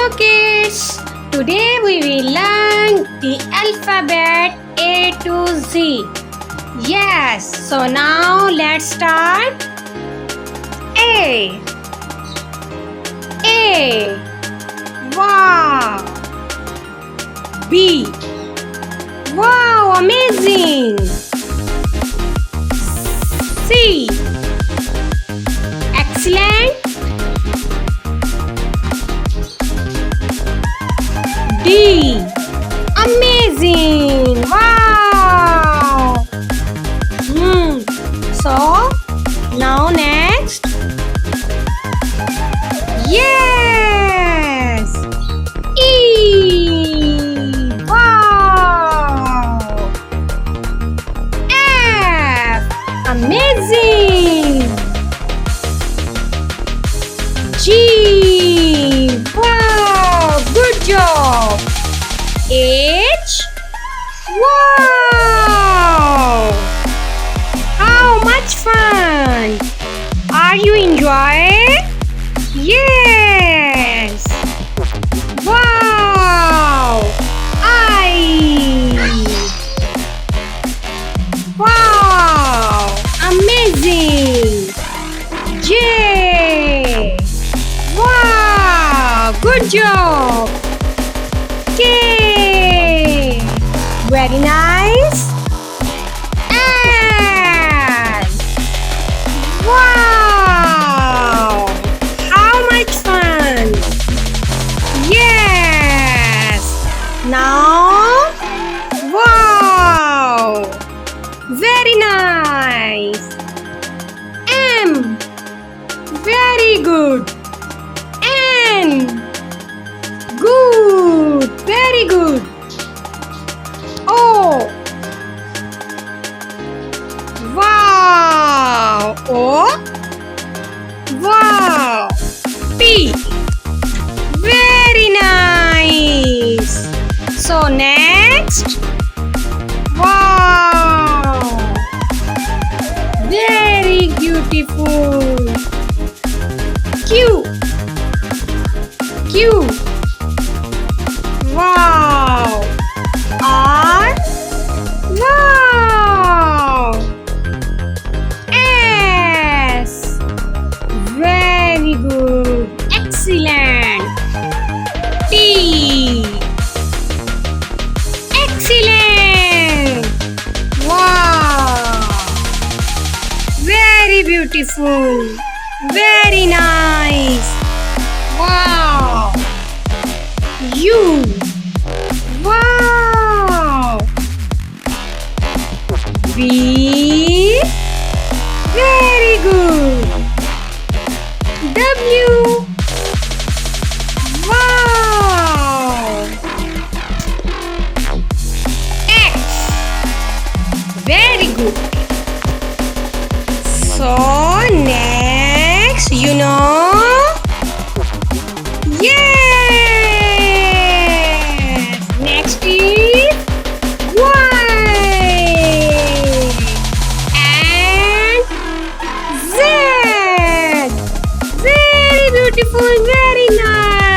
Hello kids! Today we will learn the alphabet A to Z. Yes, so now let's start. A. A. Wow! B. Wow, amazing! C. Excellent! D. Amazing! Wow! So, now next. Yes! E. Wow! F. Amazing! G. Wow! Good job! H. Wow! How much fun! Are you enjoying? Yes! Wow! I. Wow! Amazing! J. Wow! Good job! K. Very nice! L. Wow! How much fun! Yes! Now, wow! Very nice! M. Very good! N. Good! Very good! O. Wow! O. Wow! P. Very nice! So next. Wow! Very beautiful! Q. Q. Wow! R. Wow! S. Very good! Excellent! T. Excellent! Wow! Very beautiful! Very nice! Wow! U. Wow! V. Very good! W. Wow! X. Very good! So next, yes! Next is Y and Z. Very beautiful, very nice.